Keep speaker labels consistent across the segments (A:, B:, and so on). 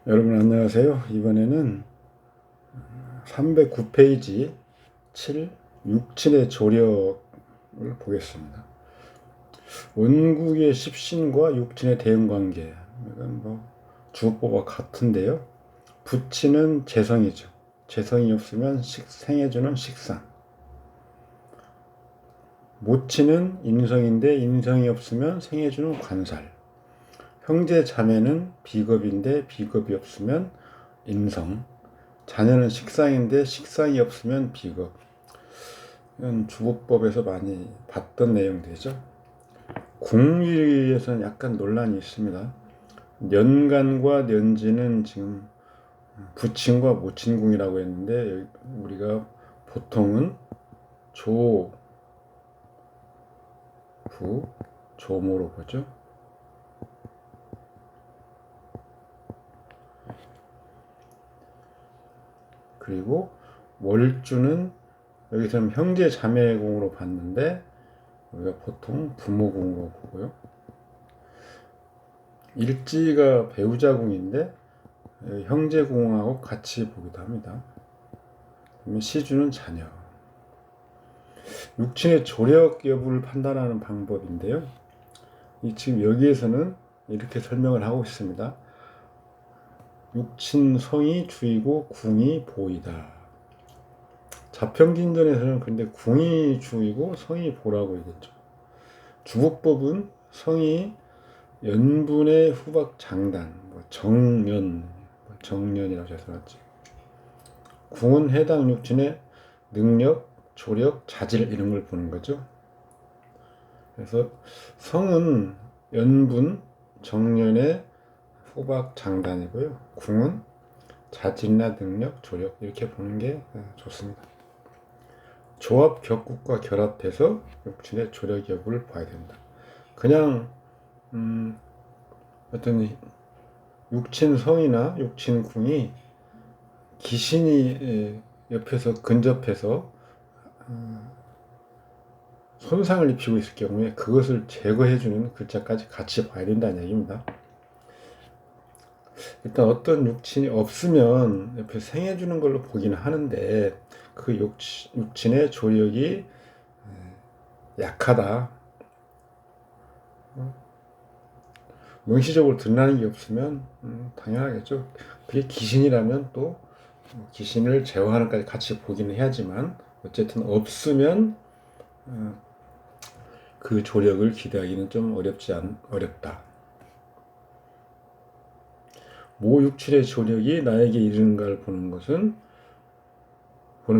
A: 여러분 안녕하세요. 이번에는 309페이지 7. 육친의 조력을 보겠습니다. 원국의 십신과 육친의 대응관계, 이건 주어법과 같은데요. 부친은 재성이죠. 재성이 없으면 생해주는 식상. 모친은 인성인데 인성이 없으면 생해주는 관살. 형제 자매는 비겁인데 비겁이 없으면 인성. 자녀는 식상인데 식상이 없으면 비겁. 이건 주보법에서 많이 봤던 내용들이죠. 궁위에서는 약간 논란이 있습니다. 년간과 년지는 지금 부친과 모친궁이라고 했는데 우리가 보통은 조, 부, 조모로 보죠. 그리고 월주는 여기서는 형제 자매공으로 봤는데 우리가 보통 부모공으로 보고요. 일지가 배우자공인데 형제공하고 같이 보기도 합니다. 그러면 시주는 자녀. 육친의 조력 여부를 판단하는 방법인데요. 지금 여기에서는 이렇게 설명을 하고 있습니다. 육친 성이 주이고 궁이 보이다. 자평진전에서는 근데 궁이 주이고 성이 보라고 얘기했죠. 주보법은 성이 연분의 후박 장단, 정년이라고 해서놨지. 궁은 해당 육친의 능력, 조력, 자질 이런 걸 보는 거죠. 그래서 성은 연분, 정년의 후박 장단이고요. 궁은 자질이나 능력, 조력 이렇게 보는 게 좋습니다. 조합 격국과 결합해서 육친의 조력 여부를 봐야 된다. 그냥 어떤 육친 성이나 육친 궁이 귀신이 옆에서 근접해서 손상을 입히고 있을 경우에 그것을 제거해주는 글자까지 같이 봐야 된다는 얘기입니다. 일단 어떤 육친이 없으면 옆에 생해주는 걸로 보기는 하는데 그 육친의 조력이 약하다. 명시적으로 드러나는 게 없으면 당연하겠죠. 그게 귀신이라면 또 귀신을 제어하는 까지 같이 보기는 해야지만 어쨌든 없으면 그 조력을 기대하기는 좀 어렵다. 모 육친의 조력이 나에게 이르는가를 보는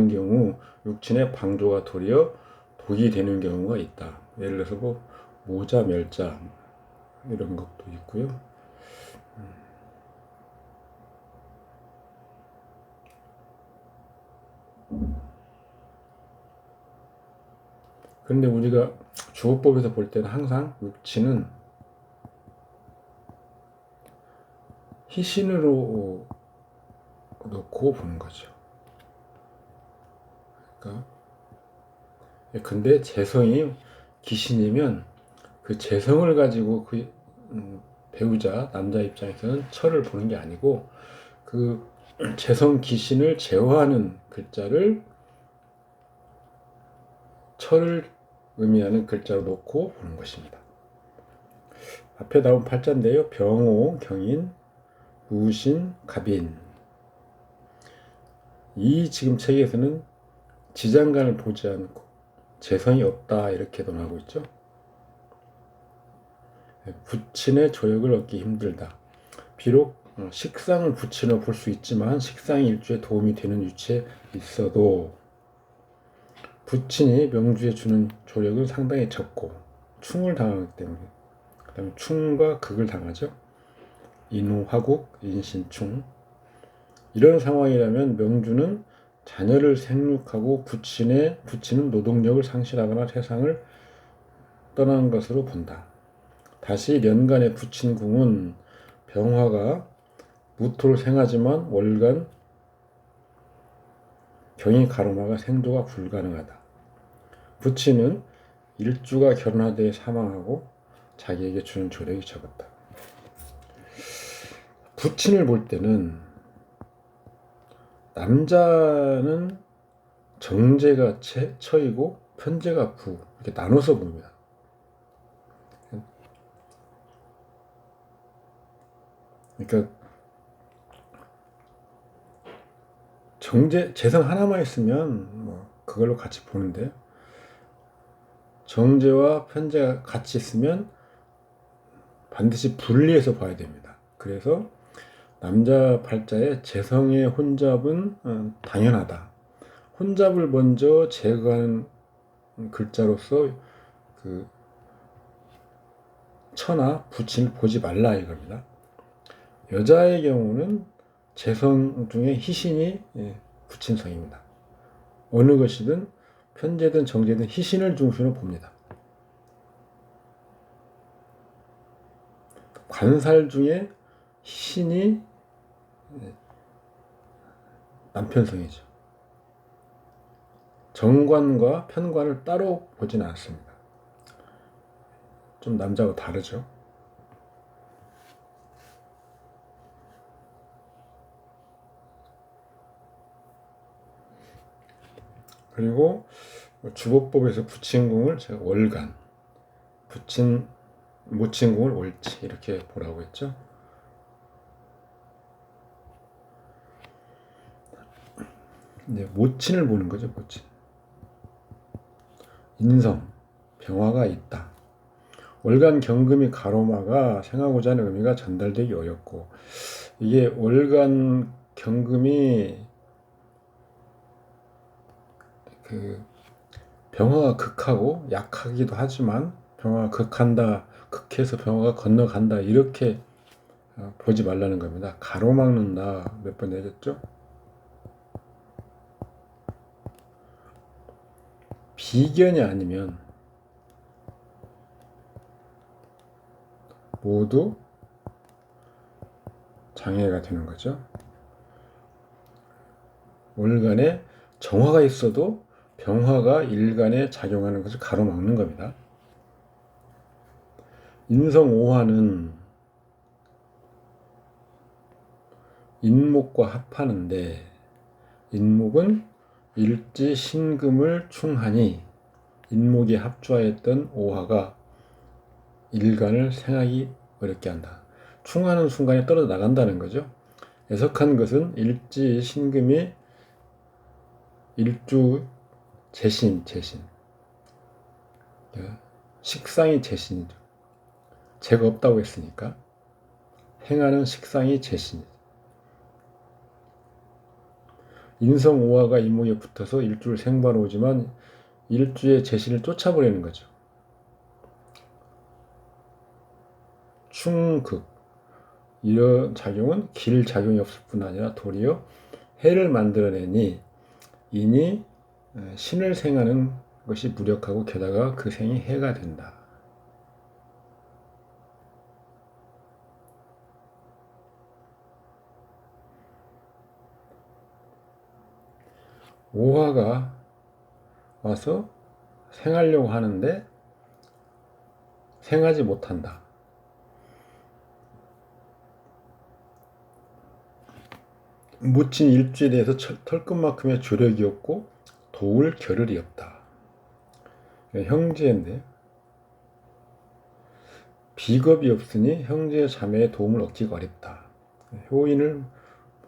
A: 경우 육친의 방조가 도리어 독이 되는 경우가 있다. 예를 들어서 모자, 멸자 이런 것도 있고요. 그런데 우리가 주어법에서 볼 때는 항상 육친은 희신으로 놓고 보는 거죠. 그러니까 근데 재성이 귀신이면 그 재성을 가지고 그 배우자 남자 입장에서는 철을 보는 게 아니고 그 재성 귀신을 제어하는 글자를 철을 의미하는 글자로 놓고 보는 것입니다. 앞에 나온 팔자인데요. 병호, 경인, 무신, 갑인. 이 지금 책에서는 지장간을 보지 않고 재성이 없다 이렇게 논하고 있죠. 부친의 조력을 얻기 힘들다. 비록 식상을 부친으로 볼 수 있지만 식상이 일주에 도움이 되는 위치에 있어도 부친이 명주에 주는 조력은 상당히 적고 충을 당하기 때문에 그 다음에 충과 극을 당하죠. 인후, 화국, 인신충. 이런 상황이라면 명주는 자녀를 생육하고 부친은 노동력을 상실하거나 세상을 떠난 것으로 본다. 다시 년간의 부친궁은 병화가 무토를 생하지만 월간 경이 가로마가 생조가 불가능하다. 부친은 일주가 결혼하되 사망하고 자기에게 주는 조력이 적었다. 부친을 볼 때는 남자는 정제가 처이고 편제가 부 이렇게 나눠서 봅니다. 그러니까 재성 하나만 있으면 뭐 그걸로 같이 보는데 정제와 편제가 같이 있으면 반드시 분리해서 봐야 됩니다. 그래서 남자 팔자의 재성의 혼잡은 당연하다. 혼잡을 먼저 제거하는 글자로서 그 처나 부친을 보지 말라 이겁니다. 여자의 경우는 재성 중에 희신이 부친성입니다. 어느 것이든 편제든 정제든 희신을 중심으로 봅니다. 관살 중에 희신이 남편성이죠. 정관과 편관을 따로 보지는 않습니다. 좀 남자하고 다르죠. 그리고 주보법에서 부친궁을 제가 월간, 모친궁을 월지 이렇게 보라고 했죠. 네, 모친을 보는 거죠. 모친. 인성, 병화가 있다. 월간 경금이 가로마가 생하고자 하는 의미가 전달되기 어렵고, 이게 월간 경금이 그 병화가 극하고 약하기도 하지만 병화가 극해서 병화가 건너간다 이렇게 보지 말라는 겁니다. 가로막는다 몇 번 얘기했죠. 비견이 아니면 모두 장애가 되는 거죠. 월간에 정화가 있어도 병화가 일간에 작용하는 것을 가로막는 겁니다. 인성오화는 인목과 합하는데 인목은 일지 신금을 충하니 인목이 합주하였던 오화가 일간을 생하기 어렵게 한다. 충하는 순간에 떨어져 나간다는 거죠. 애석한 것은 일지 신금이 일주 재신 식상이 재신이죠. 재가 없다고 했으니까 행하는 식상이 재신이죠. 인성오화가 인목에 붙어서 일주를 생발오지만 일주의 재신을 쫓아버리는 거죠. 충극 이런 작용은 길 작용이 없을 뿐 아니라 도리어 해를 만들어내니 인이 신을 생하는 것이 무력하고 게다가 그 생이 해가 된다. 오화가 와서 생하려고 하는데 생하지 못한다. 묻힌 일주에 대해서 털끝만큼의 조력이 없고 도울 겨를이 없다. 형제인데 비겁이 없으니 형제 자매의 도움을 얻기가 어렵다. 효인을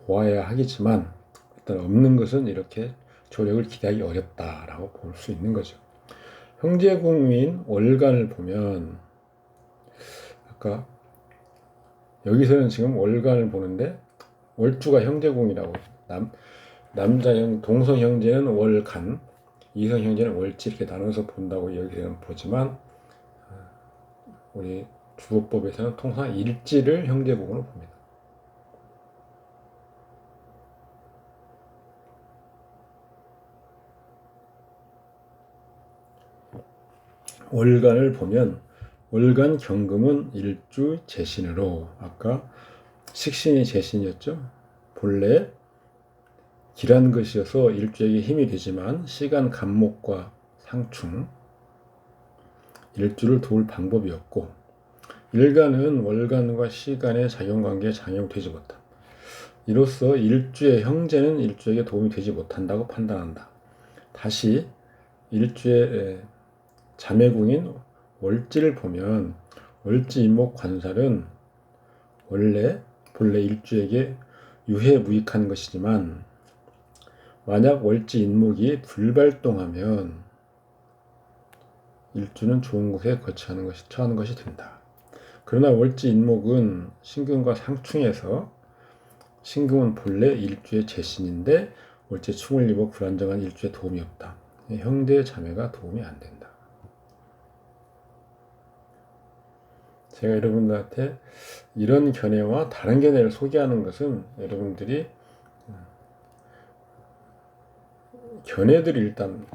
A: 보아야 하겠지만 일단 없는 것은 이렇게 조력을 기대하기 어렵다라고 볼 수 있는 거죠. 형제궁인 월간을 보면 아까 여기서는 지금 월간을 보는데 월주가 형제궁이라고 남자형 동성 형제는 월간, 이성 형제는 월지 이렇게 나눠서 본다고 여기서는 보지만 우리 주보법에서는 통상 일지를 형제궁으로 봅니다. 월간을 보면 월간 경금은 일주 재신으로 아까 식신이 재신이었죠. 본래 길한 것이어서 일주에게 힘이 되지만 시간 간목과 상충 일주를 도울 방법이 없고 일간은 월간과 시간의 작용관계에 작용되지 못함. 이로써 일주의 형제는 일주에게 도움이 되지 못한다고 판단한다. 다시 일주의 자매궁인 월지를 보면 월지 인목 관살은 본래 일주에게 유해무익한 것이지만 만약 월지 인목이 불발동하면 일주는 좋은 곳에 처하는 것이 된다. 그러나 월지 인목은 신금과 상충해서 신금은 본래 일주의 재신인데 월지에 충을 입어 불안정한 일주에 도움이 없다. 형제 자매가 도움이 안 된다. 제가 여러분들한테 이런 견해와 다른 견해를 소개하는 것은 여러분들이 견해들을 일단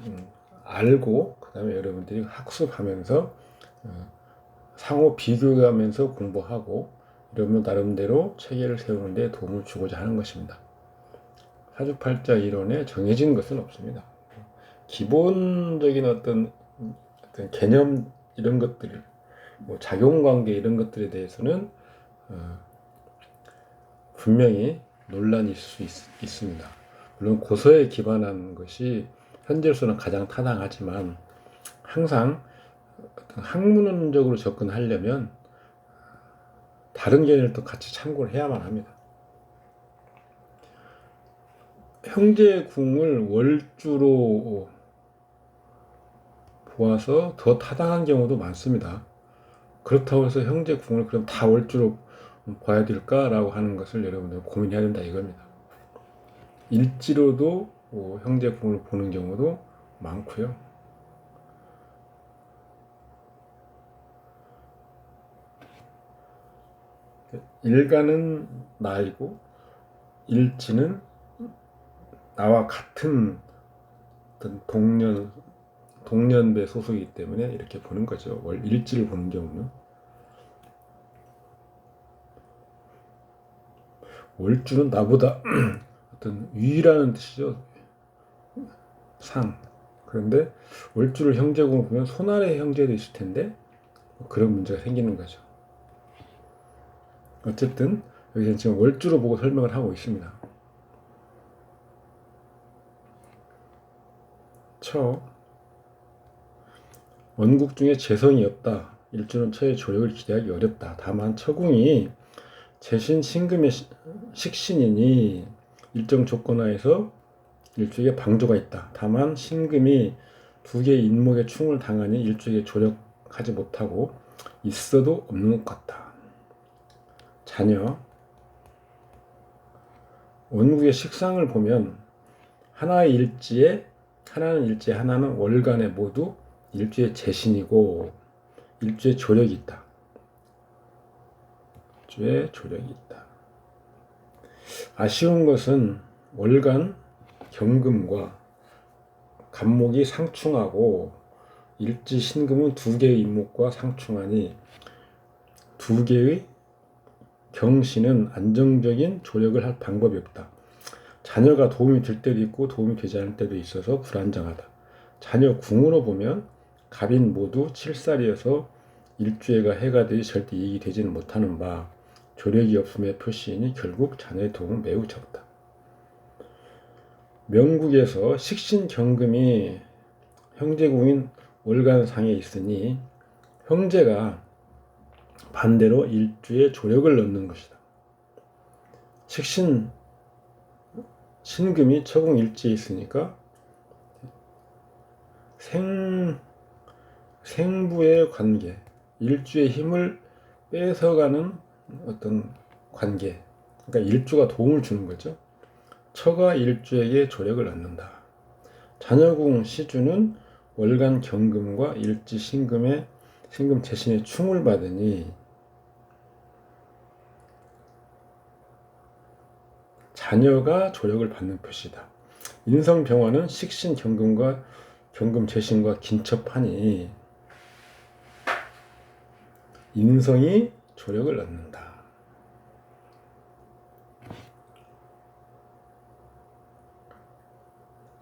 A: 알고 그 다음에 여러분들이 학습하면서 상호 비교하면서 공부하고 여러분 나름대로 체계를 세우는 데 도움을 주고자 하는 것입니다. 사주팔자 이론에 정해진 것은 없습니다. 기본적인 어떤 개념 이런 것들, 뭐 작용관계 이런 것들에 대해서는 분명히 논란이 있을 수 있습니다. 물론 고서에 기반한 것이 현재로서는 가장 타당하지만 항상 학문적으로 접근하려면 다른 견해를 또 같이 참고를 해야만 합니다. 형제궁을 월주로 보아서 더 타당한 경우도 많습니다. 그렇다고 해서 형제궁을 그럼 다 월주로 봐야 될까라고 하는 것을 여러분들 고민해야 된다 이겁니다. 일지로도 형제궁을 보는 경우도 많고요. 일간은 나이고 일지는 나와 같은 어떤 동년배 소속이기 때문에 이렇게 보는 거죠. 일지를 보는 경우는 월주는 나보다 어떤 위라는 뜻이죠. 상. 그런데 월주를 형제궁을 보면 손아래 형제도 있을 텐데 그런 문제가 생기는 거죠. 어쨌든 여기서 지금 월주로 보고 설명을 하고 있습니다. 원국 중에 재성이 없다. 일주는 처의 조력을 기대하기 어렵다. 다만 처궁이 재신 신금의 식신이니 일정 조건하에서 일주에게 방조가 있다. 다만 신금이 두 개의 인목의 충을 당하니 일주에게 조력하지 못하고 있어도 없는 것 같다. 자녀 원국의 식상을 보면 하나는 일지에 하나는 월간에 모두 일주의 재신이고 일주의 조력이 있다. 일주의 조력이 있다. 아쉬운 것은 월간 경금과 간목이 상충하고 일지 신금은 두 개의 인목과 상충하니 두 개의 경신은 안정적인 조력을 할 방법이 없다. 자녀가 도움이 될 때도 있고 도움이 되지 않을 때도 있어서 불안정하다. 자녀 궁으로 보면 갑인 모두 7살이어서 일주에가 해가 되지 절대 이익이 되지는 못하는 바 조력이 없음의 표시이니 결국 자녀의 도움은 매우 적다. 명국에서 식신경금이 형제궁인 월간상에 있으니 형제가 반대로 일주에 조력을 넣는 것이다. 신금이 처궁 일지에 있으니까 생부의 관계, 일주의 힘을 뺏어가는 어떤 관계, 그러니까 일주가 도움을 주는 거죠. 처가 일주에게 조력을 얻는다. 자녀궁 시주는 월간 경금과 일지 신금 재신의 충을 받으니 자녀가 조력을 받는 표시다. 인성병화는 식신 경금과 경금 재신과 긴첩하니 인성이 조력을 얻는다.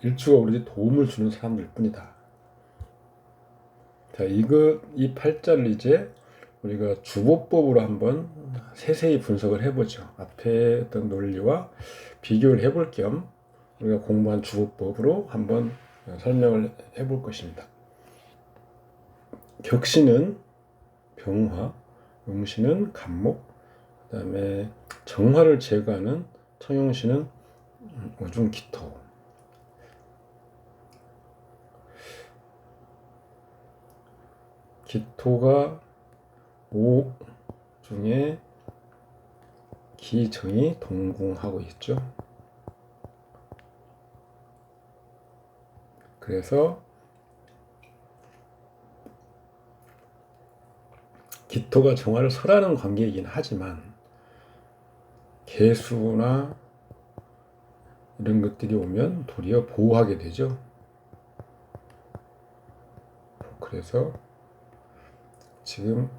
A: 일주가 오로지 도움을 주는 사람들 뿐이다. 자, 이 팔자를 이제 우리가 주보법으로 한번 세세히 분석을 해보죠. 앞에 어떤 논리와 비교를 해볼 겸 우리가 공부한 주보법으로 한번 설명을 해볼 것입니다. 격시는 병화, 음시는 간목, 그 다음에 정화를 제거하는 청용시는 오중기토. 기토가 오 중에 기정이 동궁하고 있죠. 그래서 기토가 정화를 설하는 관계이긴 하지만 개수나 이런 것들이 오면 도리어 보호하게 되죠. 그래서 지금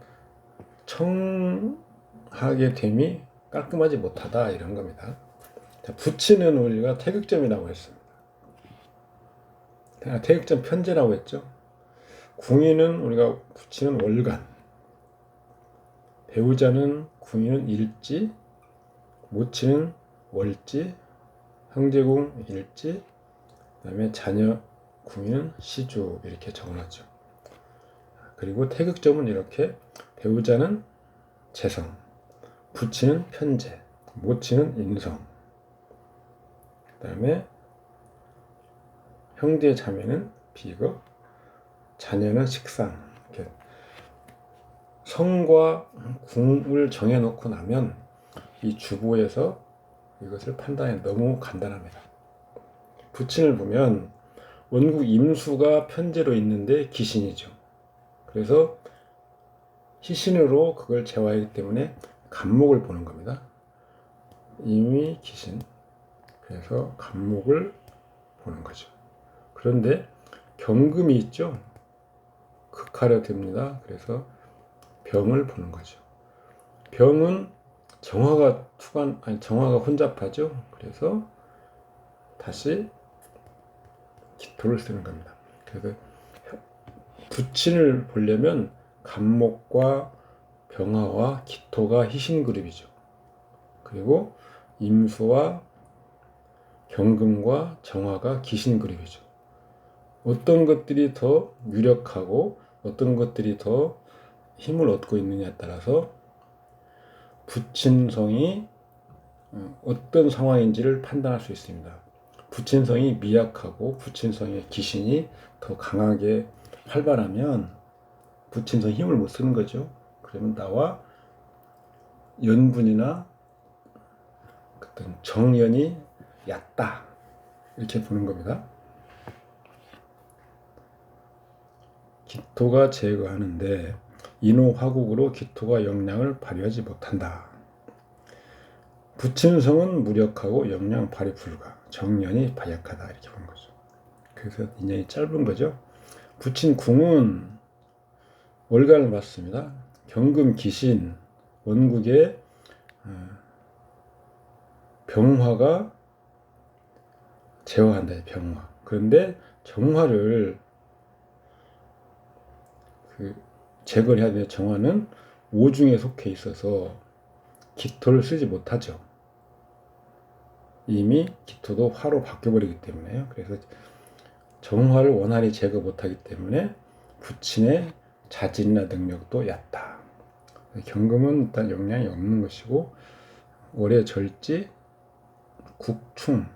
A: 청하게 됨이 깔끔하지 못하다 이런 겁니다. 자, 붙이는 우리가 태극점이라고 했습니다. 태극점 편제라고 했죠. 궁위는 우리가 붙이는 월간, 배우자는 궁위는 일지, 모치는 월지, 형제궁 일지, 그 다음에 자녀 궁위는 시주 이렇게 적어놨죠. 그리고 태극점은 이렇게 배우자는 재성, 부치는 편재, 모치는 인성, 그 다음에 형제 자매는 비극, 자녀는 식상. 이렇게 성과 궁을 정해놓고 나면 이 주보에서 이것을 판단해 너무 간단합니다. 부친을 보면 원국 임수가 편재로 있는데 기신이죠. 그래서 희신으로 그걸 제화하기 때문에 간목을 보는 겁니다. 이미 기신. 그래서 간목을 보는 거죠. 그런데 경금이 있죠. 극하려 됩니다. 그래서 병을 보는 거죠. 병은 정화가 정화가 혼잡하죠. 그래서 다시 기토를 쓰는 겁니다. 그래서 부친을 보려면 간목과 병화와 기토가 희신 그룹이죠. 그리고 임수와 경금과 정화가 기신 그룹이죠. 어떤 것들이 더 유력하고 어떤 것들이 더 힘을 얻고 있느냐에 따라서 부친성이 어떤 상황인지를 판단할 수 있습니다. 부친성이 미약하고 부친성의 기신이 더 강하게 활발하면 부친성 힘을 못 쓰는 거죠. 그러면 나와 연분이나 어떤 정연이 얕다 이렇게 보는 겁니다. 기토가 제거하는데 인호화국으로 기토가 역량을 발휘하지 못한다. 부친성은 무력하고 역량 발휘 불가, 정연이 발약하다 이렇게 보는 거죠. 그래서 인연이 짧은 거죠. 부친궁은 월간을 받습니다. 경금 기신 원국의 병화가 제어한다. 병화. 그런데 정화를 제거를 해야 되는 정화는 오중에 속해 있어서 기토를 쓰지 못하죠. 이미 기토도 화로 바뀌어버리기 때문에요. 그래서 정화를 원활히 제거 못하기 때문에 부친의 자질이나 능력도 얕다. 경금은 일단 역량이 없는 것이고 올해 절지 국충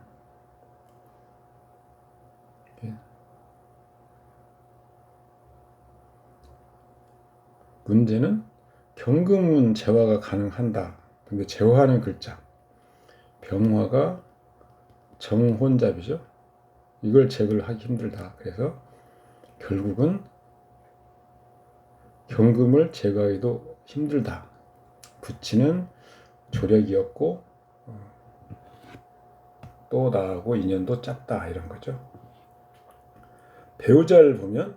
A: 문제는 경금은 재화가 가능한다. 근데 재화하는 글자 병화가 정혼잡이죠. 이걸 제거를 하기 힘들다. 그래서 결국은 경금을 제거하기도 힘들다. 부치는 조력이 없고 또 나하고 인연도 짧다 이런 거죠. 배우자를 보면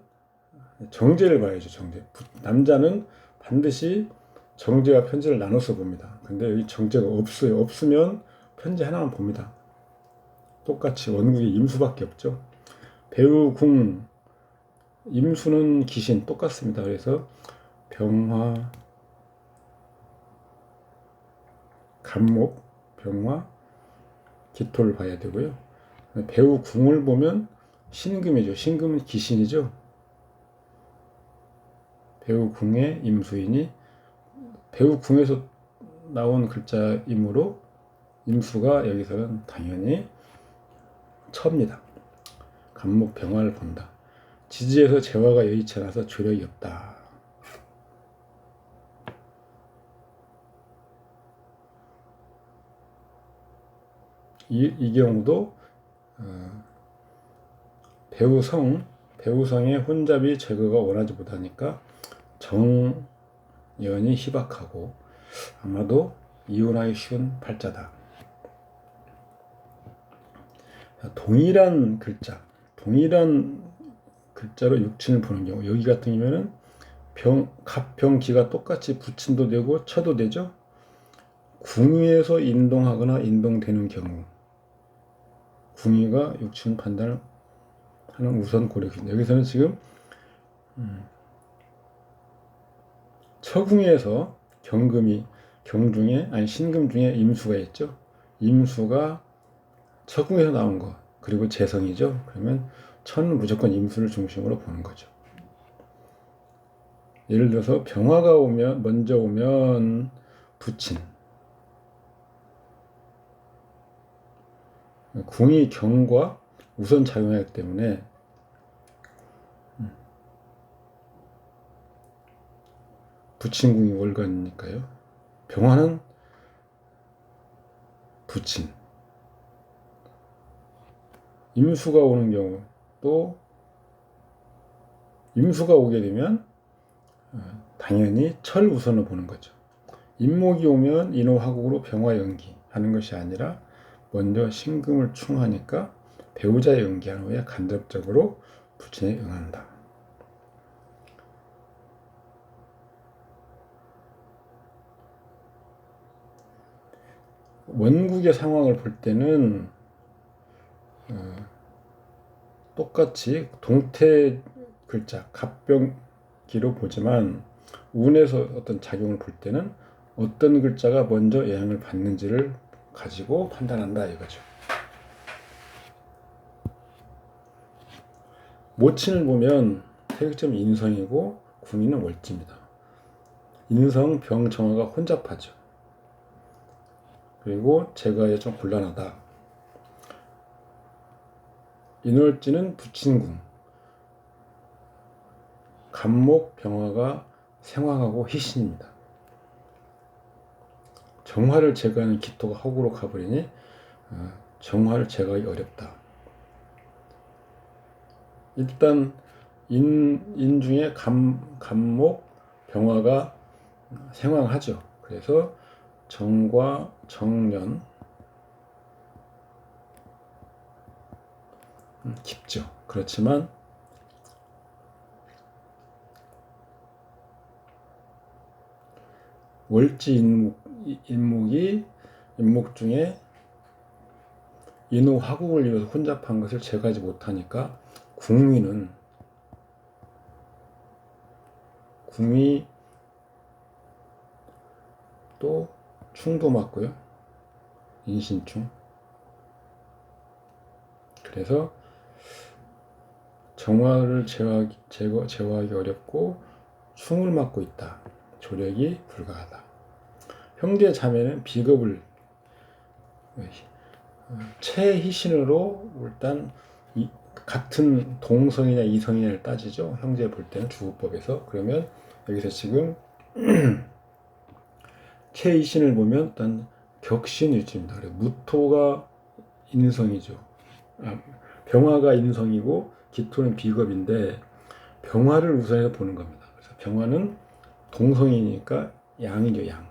A: 정제를 봐야죠. 정제. 남자는 반드시 정제와 편제를 나눠서 봅니다. 근데 여기 정제가 없어요. 없으면 편제 하나만 봅니다. 똑같이 원국이 임수밖에 없죠. 배우궁 임수는 기신 똑같습니다. 그래서 병화, 간목, 병화, 기토를 봐야 되고요. 배우 궁을 보면 신금이죠. 신금은 기신이죠. 배우 궁의 임수이니 배우 궁에서 나온 글자이므로 임수가 여기서는 당연히 처입니다. 간목 병화를 본다. 지지에서 재화가 여의치 않아서 조력이 없다. 이 경우도 배우성의 혼잡이 제거가 원하지 못하니까 정연이 희박하고 아마도 이혼하기 쉬운 팔자다. 동일한 글자로 육친을 보는 경우, 여기 같은 경우에는 갑병기가 똑같이 붙임도 되고 쳐도 되죠. 궁위에서 인동하거나 인동되는 경우, 궁위가 육친 판단을 하는 우선 고려입니다. 여기서는 지금 처궁에서 신금 중에 임수가 있죠. 임수가 처궁에서 나온 거, 그리고 재성이죠. 그러면 천은 무조건 임수를 중심으로 보는 거죠. 예를 들어서 병화가 먼저 오면 부친, 궁이 경과 우선 작용하기 때문에 부친궁이 월간이니까요. 병화는 부친, 임수가 오는 경우, 또 임수가 오게 되면 당연히 철 우선을 보는 거죠. 임목이 오면 인호화국으로 병화 연기 하는 것이 아니라 먼저 신금을 충하니까 배우자의 연기한 후에 간접적으로 부친에 응한다. 원국의 상황을 볼 때는 똑같이 동태 글자 갑병기로 보지만 운에서 어떤 작용을 볼 때는 어떤 글자가 먼저 영향을 받는지를 가지고 판단한다 이거죠. 모친을 보면 태극점 인성이고 궁위는 월지입니다. 인성, 병, 정화가 혼잡하죠. 그리고 제거에 좀 곤란하다. 인월지는 부친궁, 간목, 병화가 생황하고 희신입니다. 정화를 제거하는 기토가 허구로 가버리니 정화를 제거하기 어렵다. 일단 인 중에 간목, 병화가 생황하죠. 그래서 정과 정년 깊죠. 그렇지만 월지 인목 중에 인후 화국을 이뤄서 혼잡한 것을 제거하지 못하니까 궁위 또 충도 맞고요. 인신충. 그래서 정화를 제거하기 어렵고 충을 맞고 있다. 조력이 불가하다. 형제 자매는 비겁을 체희신으로 일단 같은 동성이냐 이성이냐를 따지죠. 형제 볼 때는 주호법에서. 그러면 여기서 지금 체희신을 보면 일단 격신일지입니다. 무토가 인성이죠. 병화가 인성이고 기토는 비겁인데 병화를 우선해서 보는 겁니다. 그래서 병화는 동성이니까 양이죠. 양.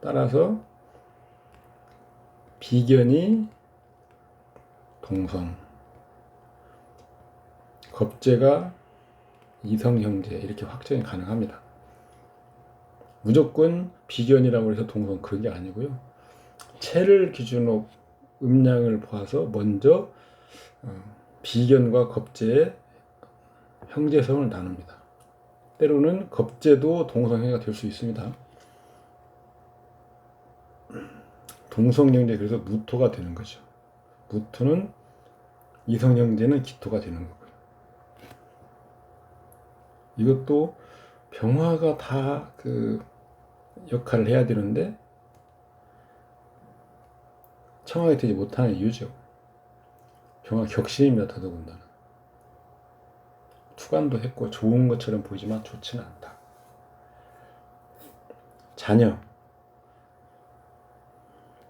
A: 따라서 비견이 동성, 겁재가 이성 형제 이렇게 확정이 가능합니다. 무조건 비견이라고 해서 동성 그런 게 아니고요. 체를 기준으로 음양을 보아서 먼저 비견과 겁재의 형제성을 나눕니다. 때로는 겁재도 동성애가 될 수 있습니다. 동성형제, 그래서 무토가 되는 거죠. 무토는 이성형제는 기토가 되는 거고요. 이것도 병화가 다 그 역할을 해야 되는데 청하게 되지 못하는 이유죠. 병화 격신입니다. 더더군다나 투관도 했고 좋은 것처럼 보이지만 좋지는 않다. 자녀,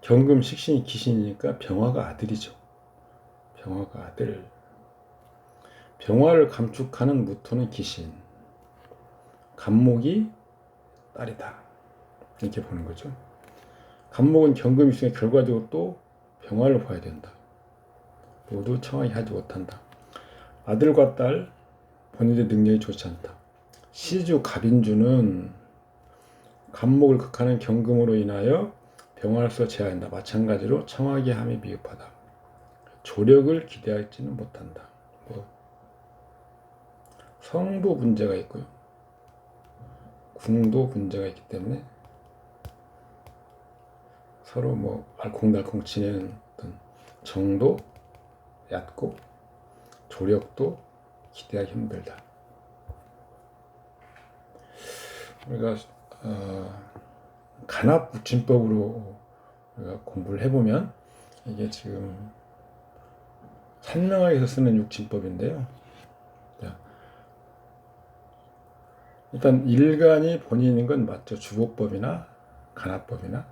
A: 경금 식신이 기신이니까 병화가 아들이죠. 병화가 아들. 병화를 감축하는 무토는 기신, 간목이 딸이다, 이렇게 보는 거죠. 간목은 경금이 있으니까 결과적으로 또 병화를 봐야 된다. 모두 청하게 하지 못한다. 아들과 딸 본인의 능력이 좋지 않다. 시주 갑인주는 간목을 극하는 경금으로 인하여 병화로서 제한한다. 마찬가지로 청하게 함이 미흡하다. 조력을 기대하지는 못한다. 성도 문제가 있고요. 궁도 문제가 있기 때문에 서로 알콩달콩 지내는 어떤 정도 얕고 조력도 기대하기 힘들다. 우리가 간합북진법으로 우리가 공부를 해보면 이게 지금 산명학에서 쓰는 육진법인데요. 일단 일간이 본인인 건 맞죠. 주보법이나 간합법이나.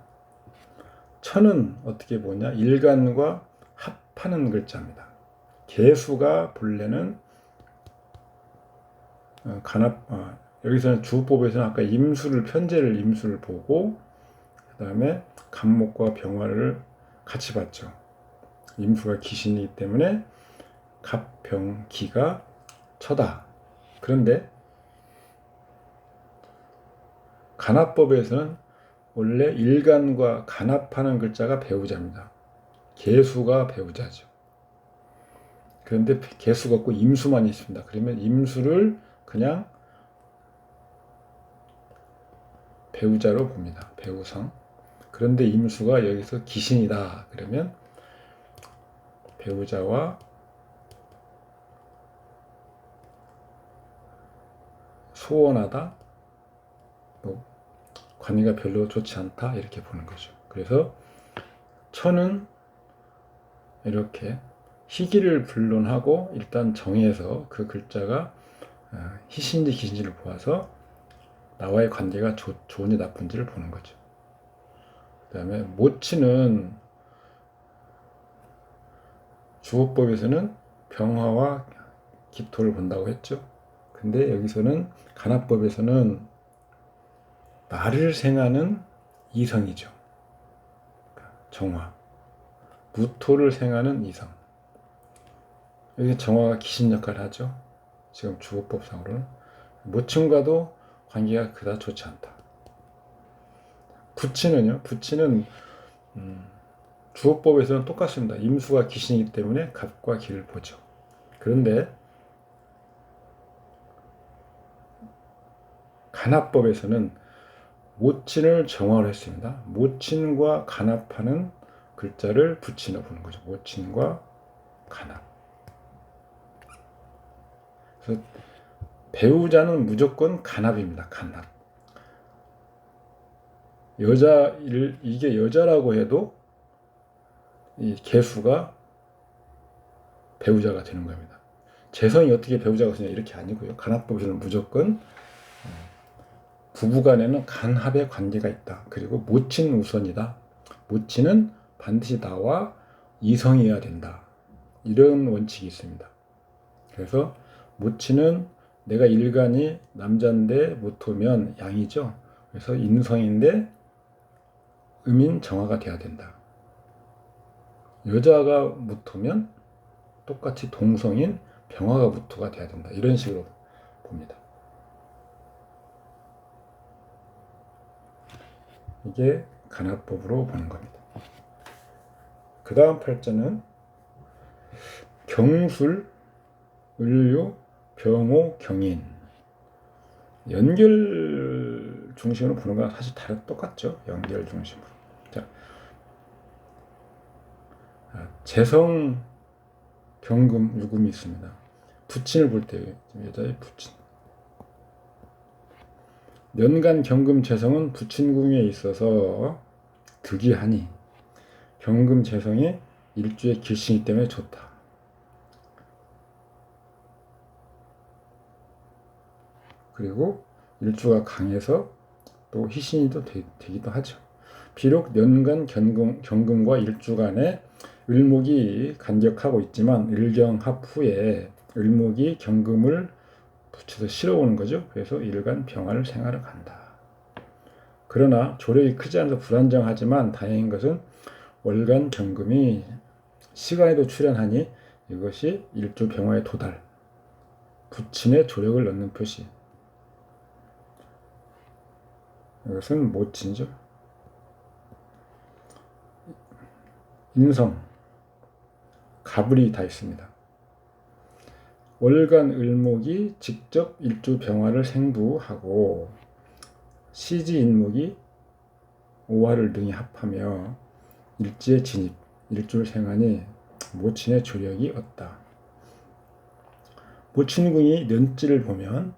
A: 천은 어떻게 보냐? 일간과 합하는 글자입니다. 개수가 본래는 여기서는 주법에서는 아까 편제를 임수를 보고 그 다음에 간목과 병화를 같이 봤죠. 임수가 기신이기 때문에 갑, 병, 기가 처다. 그런데 간합법에서는 원래 일간과 간합하는 글자가 배우자입니다. 개수가 배우자죠. 그런데 개수가 없고 임수만 있습니다. 그러면 임수를 그냥 배우자로 봅니다. 배우성. 그런데 임수가 여기서 기신이다. 그러면 배우자와 소원하다, 관계가 별로 좋지 않다, 이렇게 보는 거죠. 그래서 천은 이렇게 희기를 불론하고 일단 정해서 그 글자가 희신지 기신지를 보아서 나와의 관계가 좋은지 나쁜지를 보는 거죠. 그 다음에 모치는 주호법에서는 병화와 기토를 본다고 했죠. 근데 여기서는 간합법에서는 나를 생하는 이성이죠. 정화. 무토를 생하는 이성. 여기 정화가 기신 역할을 하죠. 지금 주호법상으로는. 모친과도 관계가 그다지 좋지 않다. 부치는요. 부치는 주호법에서는 똑같습니다. 임수가 기신이기 때문에 갑과 기를 보죠. 그런데 간합법에서는 모친을 정화를 했습니다. 모친과 간합하는 글자를 붙이나 보는 거죠. 모친과 간합. 그래서 배우자는 무조건 간합입니다. 간합. 이게 여자라고 해도 이 개수가 배우자가 되는 겁니다. 재성이 어떻게 배우자가 되냐 이렇게 아니고요. 간합법에서는 무조건 부부간에는 간합의 관계가 있다. 그리고 모친 우선이다. 모친은 반드시 나와 이성이어야 된다. 이런 원칙이 있습니다. 그래서 모친은 내가 일간이 남자인데 모토면 양이죠. 그래서 인성인데 음인 정화가 돼야 된다. 여자가 모토면 똑같이 동성인 병화가 무토가 돼야 된다. 이런 식으로 봅니다. 이게 간합법으로 보는 겁니다. 그 다음 팔자는 경술, 을류, 병호, 경인. 연결 중심으로 보는 건 사실 똑같죠. 연결 중심으로. 자, 재성 경금 유금이 있습니다. 부친을 볼 때 여자의 부친. 년간 경금 재성은 부친궁에 있어서 득이하니 경금 재성이 일주의 길신이기 때문에 좋다. 그리고 일주가 강해서 또 희신이 되기도 하죠. 비록 년간 경금과 일주 간에 을목이 간격하고 있지만 일경합 후에 을목이 경금을 붙여서 실어오는 거죠. 그래서 일간 병화를 생활을 간다. 그러나 조력이 크지 않아서 불안정하지만 다행인 것은 월간 경금이 시간에도 출현하니 이것이 일주 병화의 도달, 부친의 조력을 넣는 표시. 이것은 모친이죠. 인성, 가불이 다 있습니다. 월간 을목이 직접 일주 병화를 생부하고 시지 인목이 오화를 능히 합하며 일지의 진입, 일주를 생하니 모친의 조력이 없다. 모친궁이 년지를 보면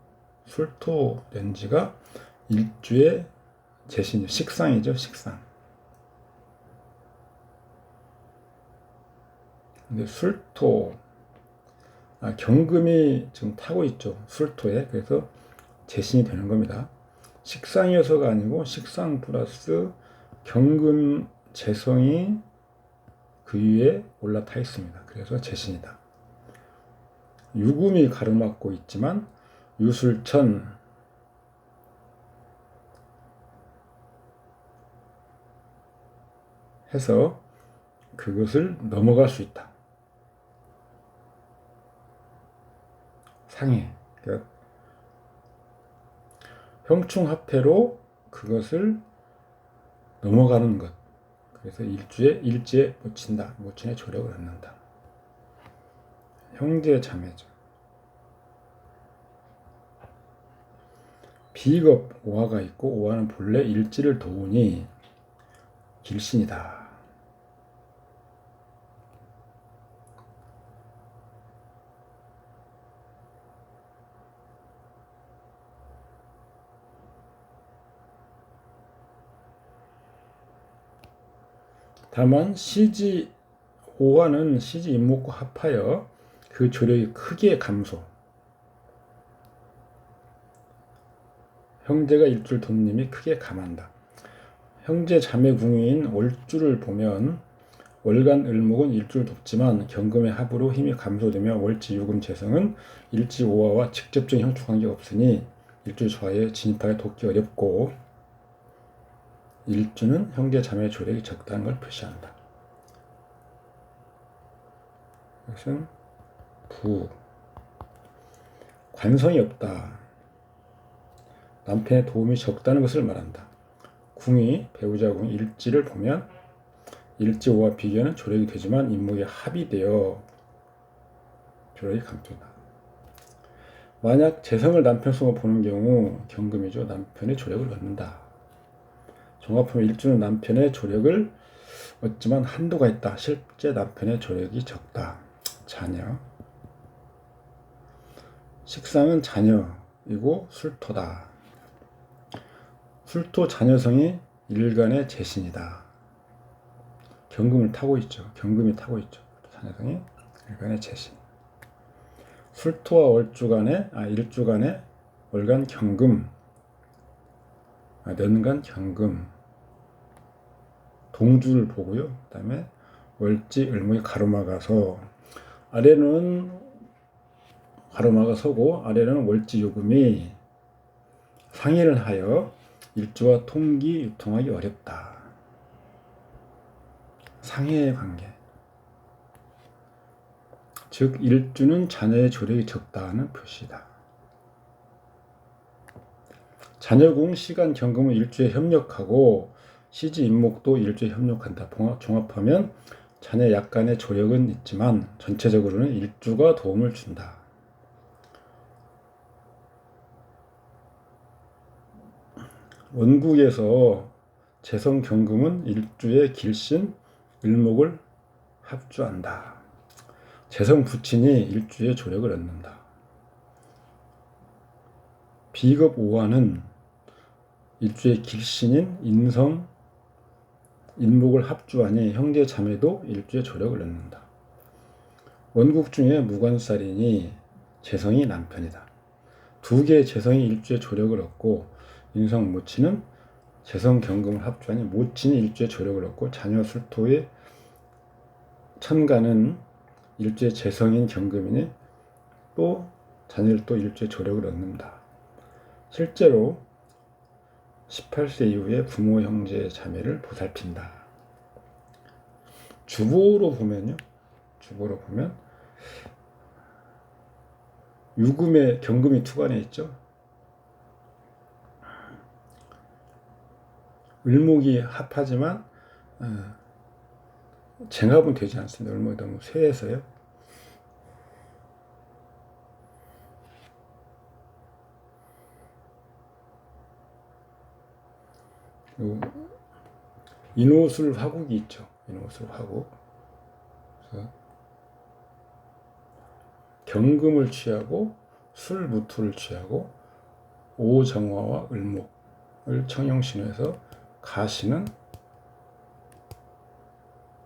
A: 술토 년지가 일주의 재신, 식상이죠, 식상. 근데 술토, 경금이 지금 타고 있죠, 술토에. 그래서 재신이 되는 겁니다. 식상이어서가 아니고 식상 플러스 경금 재성이 그 위에 올라타 있습니다. 그래서 재신이다. 유금이 가로막고 있지만 유술천, 해서 그것을 넘어갈 수 있다. 상해. 그러니까 형충합해로 그것을 넘어가는 것. 그래서 일지에 묻힌다. 모친의 조력을 얻는다. 형제 자매죠. 비겁 오화가 있고 오화는 본래 일지를 도우니 길신이다. 다만 시지 오화는 시지 인목과 합하여 그 조력이 크게 감소. 형제가 일주를 돕는 힘이 크게 감한다. 형제 자매 궁인 월주를 보면 월간 을목은 일주를 돕지만 경금의 합으로 힘이 감소되며 월지 유금 재성은 일지 오화와 직접적인 형충관계가 없으니 일주 좌에 진입하여 돕기 어렵고 일주는 형제 자매의 조력이 적다는 걸 표시한다. 이것은 부, 관성이 없다. 남편의 도움이 적다는 것을 말한다. 궁이 배우자 궁 일지를 보면 일지 오와 비견은 조력이 되지만 인목이 합이 되어 조력이 감소다. 만약 재성을 남편 속으로 보는 경우 경금이죠. 남편의 조력을 얻는다. 종합하면 일주는 남편의 조력을 얻지만 한도가 있다. 실제 남편의 조력이 적다. 자녀. 식상은 자녀이고 술토다. 술토 자녀성이 일간의 재신이다. 경금을 타고 있죠. 경금이 타고 있죠. 자녀성이 일간의 재신. 술토와 월주 간에, 일주 간에 월간 경금, 년간 경금, 동주를 보고요. 그 다음에 월지 을목이 가로막아서 아래는 가로막아 서고 아래는 월지 요금이 상해를 하여 일주와 통기 유통하기 어렵다. 상해의 관계. 즉 일주는 자녀의 조력이 적다는 표시다. 자녀궁 시간 경금은 일주에 협력하고 시지 인목도 일주에 협력한다. 종합하면 자녀 약간의 조력은 있지만 전체적으로는 일주가 도움을 준다. 원국에서 재성 경금은 일주의 길신 을목을 합주한다. 재성 부친이 일주의 조력을 얻는다. 비겁 오화는 일주의 길신인 인성, 인목을 합주하니 형제 자매도 일주의 조력을 얻는다. 원국 중에 무관살이니 재성이 남편이다. 두 개의 재성이 일주의 조력을 얻고 인성 모친은 재성 경금을 합주하니 모친이 일주의 조력을 얻고 자녀 술토의 천간은 일주의 재성인 경금이니 또 자녀를 또 일주의 조력을 얻는다. 실제로 18세 이후에 부모, 형제, 자매를 보살핀다. 주보로 보면 유금에 경금이 투관해 있죠. 을목이 합하지만 쟁합은 되지 않습니다. 을목이 너무 쇠해서요. 인호술 화국이 있죠. 인호술 화국. 그래서 경금을 취하고 술무토를 취하고 오정화와 을목을 청형신호해서 가시는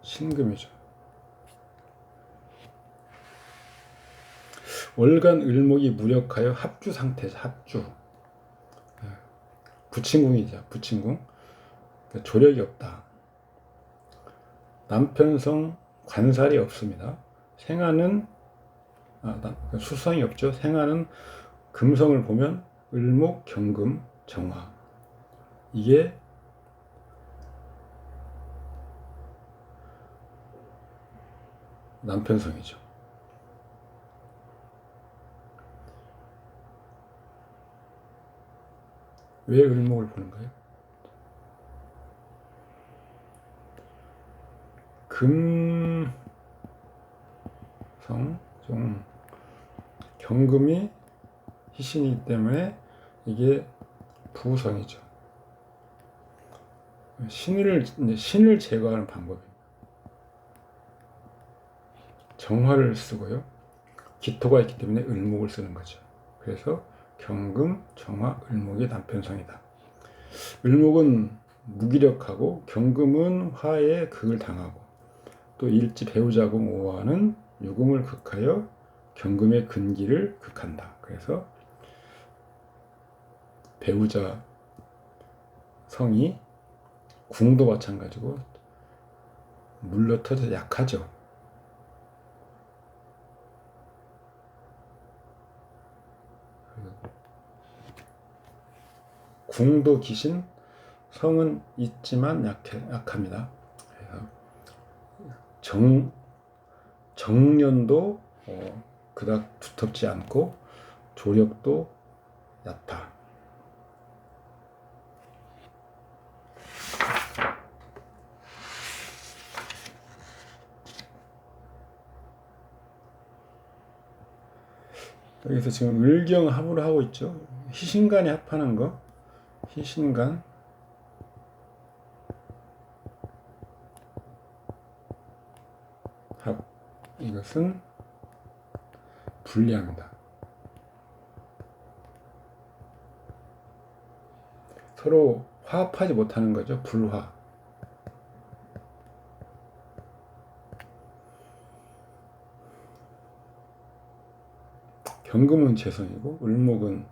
A: 신금이죠. 월간 을목이 무력하여 합주 상태죠. 합주. 부친궁이죠. 부친궁. 조력이 없다. 남편성 관살이 없습니다. 생화는 수성이 없죠. 생화는 금성을 보면 을목, 경금, 정화. 이게 남편성이죠. 왜 을목을 보는 거예요? 금성, 좀 경금이 희신이기 때문에 이게 부성이죠. 신을 제거하는 방법입니다. 정화를 쓰고요. 기토가 있기 때문에 을목을 쓰는 거죠. 그래서 경금, 정화, 을목이 남편성이다. 을목은 무기력하고 경금은 화에 극을 당하고 또 일지 배우자궁 오화는 유금을 극하여 경금의 근기를 극한다. 그래서 배우자 성이 궁도 마찬가지고 물러터져 약하죠. 궁도 기신, 성은 있지만 약합니다. 그래서 정년도 그닥 두텁지 않고 조력도 얕다. 여기서 지금 을경 합을 하고 있죠. 희신간이 합하는 거. 희신간. 합. 이것은 불리합니다. 서로 화합하지 못하는 거죠. 불화. 경금은 재성이고 을목은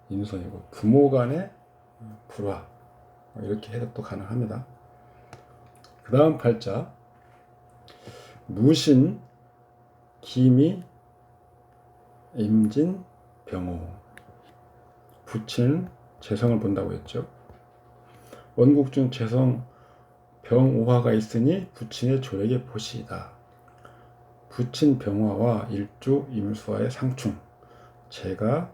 A: 인성이고 부모 간의 불화, 이렇게 해석도 가능합니다. 그 다음 팔자 무신, 기미, 임진, 병호. 부친은 재성을 본다고 했죠. 원국 중 재성 병오화가 있으니 부친의 조력의 보시이다. 부친 병화와 일주 임수와의 상충. 제가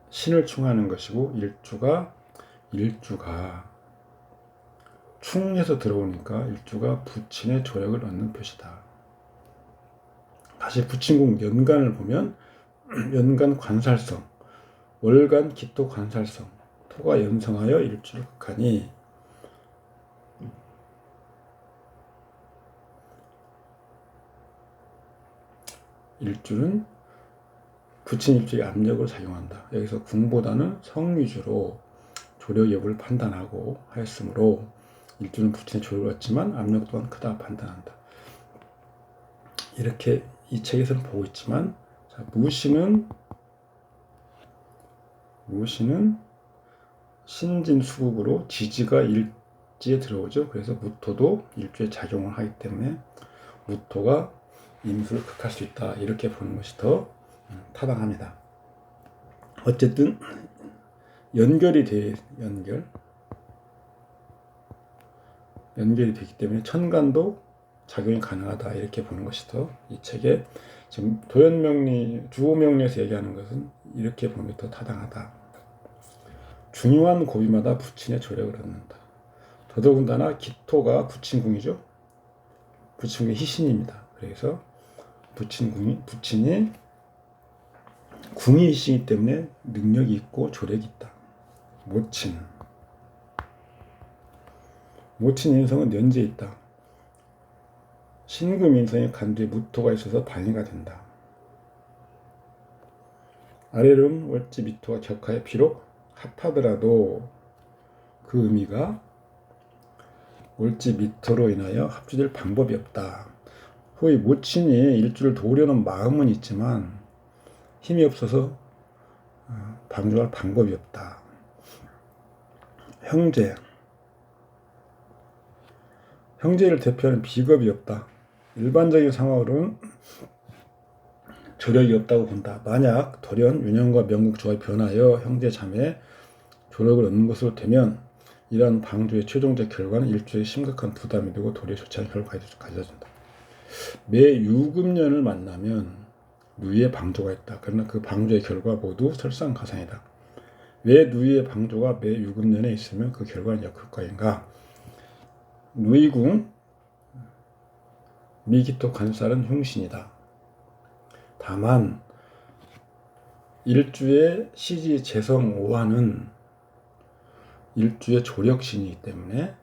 A: 신을 충하는 것이고 일주가 충에서 들어오니까 일주가 부친의 조력을 얻는 표시다. 다시 부친궁 연간을 보면 연간 관살성, 월간 기토 관살성, 토가 연성하여 일주를 극하니 일주는 붙인 일주의 압력을 작용한다. 여기서 궁보다는 성 위주로 조력 여부를 판단하고 하였으므로 일주는 붙인 조력을 얻지만 압력 또한 크다 판단한다. 이렇게 이 책에서는 보고 있지만, 자, 무시는 신진수국으로 지지가 일지에 들어오죠. 그래서 무토도 일주에 작용을 하기 때문에 무토가 임수를 극할 수 있다. 이렇게 보는 것이 더 타당합니다. 어쨌든 연결이 되기 때문에 천간도 작용이 가능하다. 이렇게 보는 것이 더 이 책에 지금 도연명리, 주호명리에서 얘기하는 것은 이렇게 보는 게 더 타당하다. 중요한 고비마다 부친의 조력을 얻는다. 더더군다나 기토가 부친궁이죠. 부친궁의 희신입니다. 그래서 부친이 궁이 희신이기 때문에 능력이 있고 조력이 있다. 모친 인성은 연재에 있다. 신금 인성의 간두에 무토가 있어서 방해가 된다. 아래름 월지 미토가 격하여 비록 합하더라도 그 의미가 월지 미토로 인하여 합주될 방법이 없다. 후의 모친이 일주를 도우려는 마음은 있지만 힘이 없어서 방조할 방법이 없다. 형제를 대표하는 비겁이 없다. 일반적인 상황으로는 조력이 없다고 본다. 만약 돌연 윤형과 명국 조합이 변하여 형제 자매의 조력을 얻는 것으로 되면 이러한 방조의 최종적 결과는 일주에 심각한 부담이 되고 도리어 좋지 않은 결과가 가져진다. 매 유금년을 만나면 누이의 방조가 있다. 그러나 그 방조의 결과 모두 설상가상이다. 왜 누이의 방조가 매 유금년에 있으면 그 결과는 역효과인가? 누이궁 미기토 관살은 흉신이다. 다만 일주의 시지 재성 오화는 일주의 조력신이기 때문에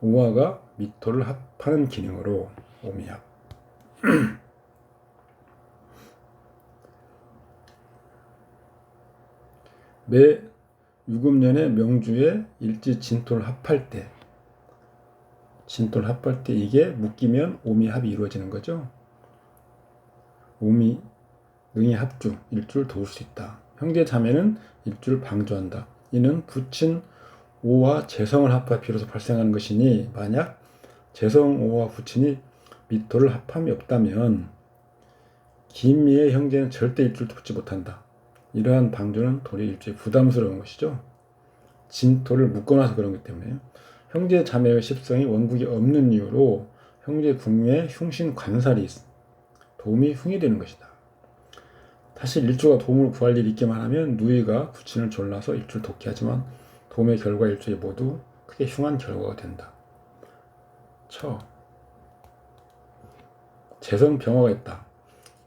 A: 오화가 미토를 합하는 기능으로 오미합. 매 유금년에 명주에 일지 진토를 합할 때 이게 묶이면 오미합이 이루어지는 거죠. 오미 능이 합주, 일주를 도울 수 있다. 형제 자매는 일주를 방조한다. 이는 부친 오와 재성을 합하 비로소 발생하는 것이니 만약 재성 오와 부친이 미토를 합함이 없다면 김미의 형제는 절대 일주를 돕지 못한다. 이러한 방조는 도리어 일주에 부담스러운 것이죠. 진토를 묶어놔서 그런 것 때문에요. 형제 자매의 십성이 원국이 없는 이유로 형제 궁에 흉신 관살이 도움이 흉이 되는 것이다. 사실 일주가 도움을 구할 일이 있기만 하면 누이가 부친을 졸라서 일주를 돕게 하지만 도움의 결과 일주에 모두 크게 흉한 결과가 된다. 재성 병화가 있다.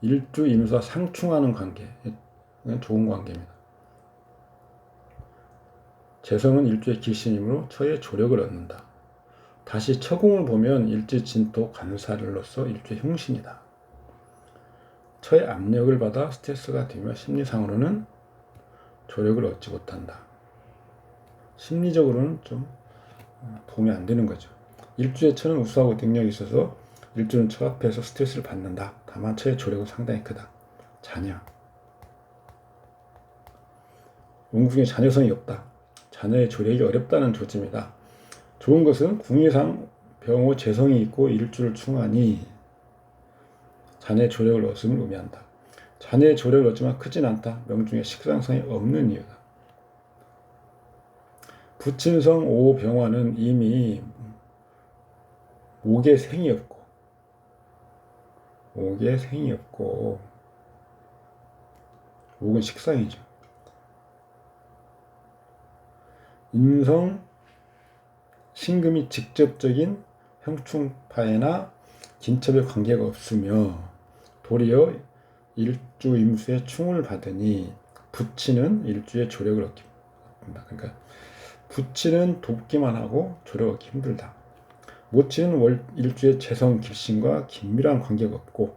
A: 일주 임수와 상충하는 관계, 좋은 관계입니다. 재성은 일주의 길신이므로 처의 조력을 얻는다. 다시 처궁을 보면 일지 진토 관살로서 일주의 흉신이다. 처의 압력을 받아 스트레스가 되며 심리상으로는 조력을 얻지 못한다. 심리적으로는 좀 도움이 안 되는 거죠. 일주의 처는 우수하고 능력이 있어서 일주는 처 앞에서 스트레스를 받는다. 다만 처의 조력은 상당히 크다. 자녀. 원궁에 자녀성이 없다. 자녀의 조력이 어렵다는 조짐이다. 좋은 것은 궁의상 병호 재성이 있고 일주를 충하니 자녀의 조력을 얻음을 의미한다. 자녀의 조력을 얻지만 크진 않다. 명중에 식상성이 없는 이유다. 부친성 5병화는 이미 목에 생이 없고 목은 식상이죠. 인성 신금이 직접적인 형충파해나 긴첩의 관계가 없으며 도리어 일주 임수의 충을 받으니 부치는 일주의 조력을 얻는다. 그러니까 부치는 돕기만 하고 조력 얻기 힘들다. 모치는 일주의 재성 길신과 긴밀한 관계가 없고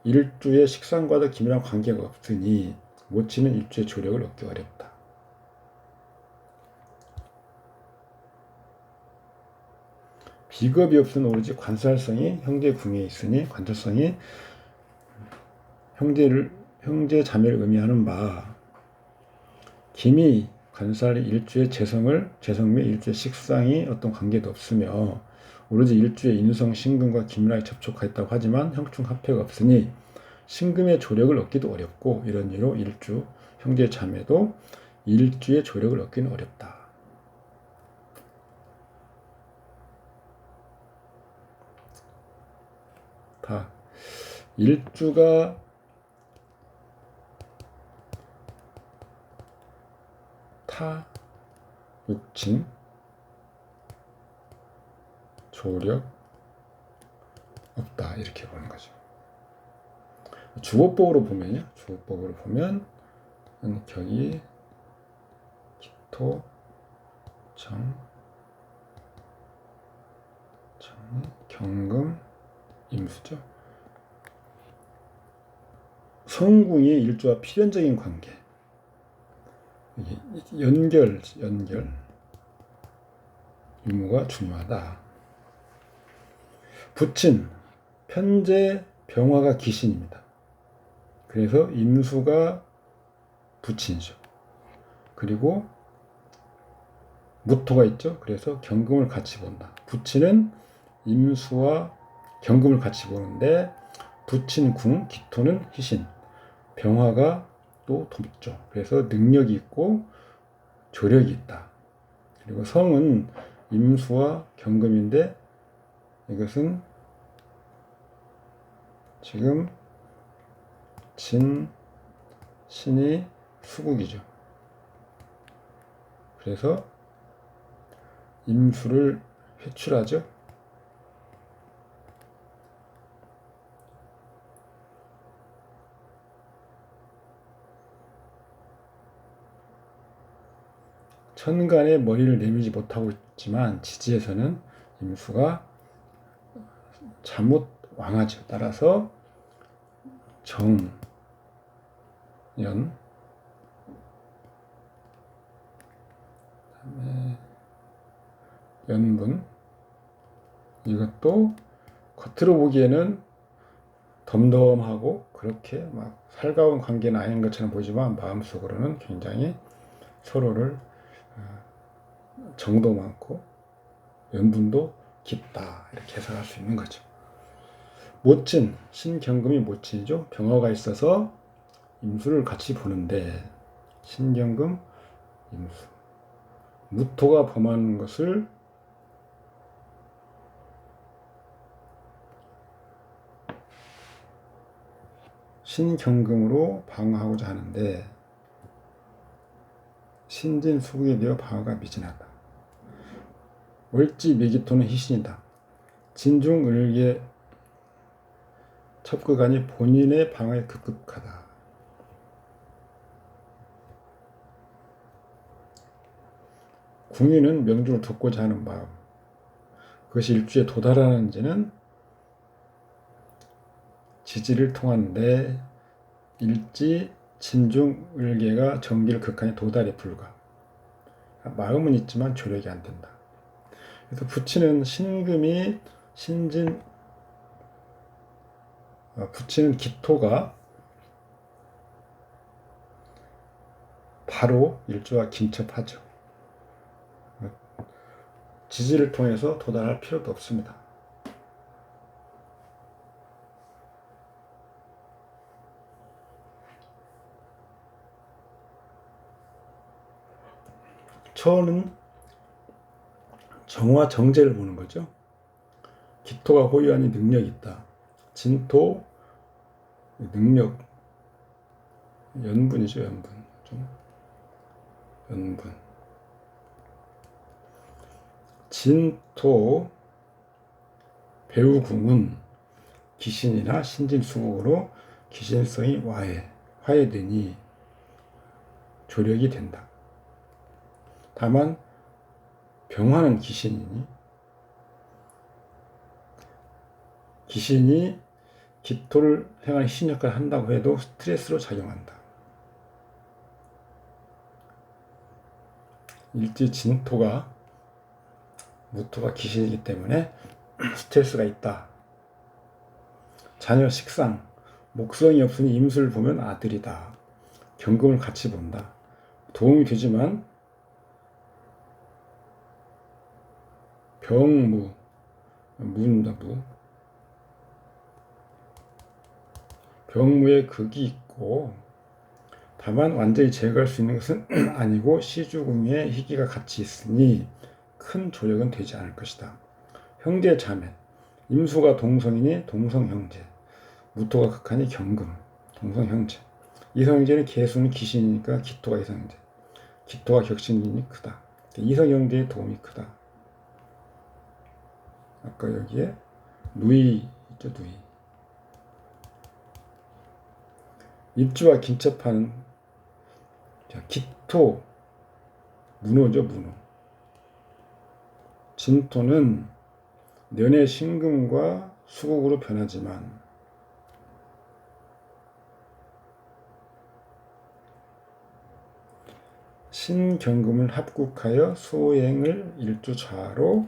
A: 일주의 식상과도 긴밀한 관계가 없으니 모치는 일주의 조력을 얻기 어렵다. 비겁이 없은 오로지 관살성이 형제 궁에 있으니 관살성이 형제 자매를 의미하는 바 김이 관살이 일주의 재성 및 일주의 식상이 어떤 관계도 없으며 오로지 일주의 인성 신금과 긴밀하게 접촉하였다고 하지만 형충 합회가 없으니 신금의 조력을 얻기도 어렵고 이런 이유로 일주 형제 자매도 일주의 조력을 얻기는 어렵다. 다 일주가 타 육친 조력 없다 이렇게 보는 거죠. 주어법으로 보면요. 주어법으로 보면 격이 기토 정 경금 임수죠. 성궁이 일주와 필연적인 관계. 연결 유무가 중요하다. 부친 편제 병화가 기신입니다. 그래서 임수가 부친이죠. 그리고 무토가 있죠. 그래서 경금을 같이 본다. 부친은 임수와 경금을 같이 보는데 부친 궁 기토는 희신 병화가 또 돕죠. 그래서 능력이 있고 조력이 있다. 그리고 성은 임수와 경금인데 이것은 지금 신이 수국이죠. 그래서 임수를 회출하죠. 천간에 머리를 내밀지 못하고 있지만 지지에서는 임수가 잠못 왕하죠. 따라서 정연 그다음에 연분 이것도 겉으로 보기에는 덤덤하고 그렇게 막 살가운 관계는 아닌 것처럼 보이지만 마음속으로는 굉장히 서로를 정도 많고 연분도 깊다 이렇게 해석할 수 있는 거죠. 모친 신경금이 모친이죠. 병화가 있어서 임수를 같이 보는데 신경금 임수 무토가 범하는 것을 신경금으로 방어하고자 하는데 신진수국에 되어 방어가 미진하다. 월지 미기토는 희신이다. 진중을계 첩극하니 본인의 방어에 급급하다. 궁유는 명중을 돕고자 하는 마음. 그것이 일주에 도달하는지는 지지를 통하는데 일지 진중을계가 정기를 극한에 도달에 불과. 마음은 있지만 조력이 안 된다. 그래서 부치는 신금이 부치는 기토가 바로 일주와 긴첩하죠. 지지를 통해서 도달할 필요도 없습니다. 처는 정화 정제를 보는 거죠. 기토가 호유하니 능력이 있다. 진토 능력 연분이죠. 연분 진토 배우궁은 기신이나 신진수국으로 기신성이 화해되니 조력이 된다. 다만 병화는 귀신이 기토를 행하는 희신 역할을 한다고 해도 스트레스로 작용한다. 일지 진토가 무토가 귀신이기 때문에 스트레스가 있다. 자녀 식상, 목성이 없으니 임수를 보면 아들이다. 경금을 같이 본다. 도움이 되지만 병무, 무입니다. 무. 병무에 극이 있고 다만 완전히 제거할 수 있는 것은 아니고 시주궁에 희기가 같이 있으니 큰 조력은 되지 않을 것이다. 형제 자매, 임수가 동성이니 동성형제, 무토가 극하니 경금, 동성형제. 이성형제는 개수는 귀신이니까 기토가 이성형제, 기토가 격신이니 크다. 이성형제의 도움이 크다. 아까 여기에 누이 있죠, 누이. 입주와 긴첩하는 기토, 문호죠, 문호. 진토는 년의 신금과 수국으로 변하지만 신경금을 합국하여 수행을 일주좌로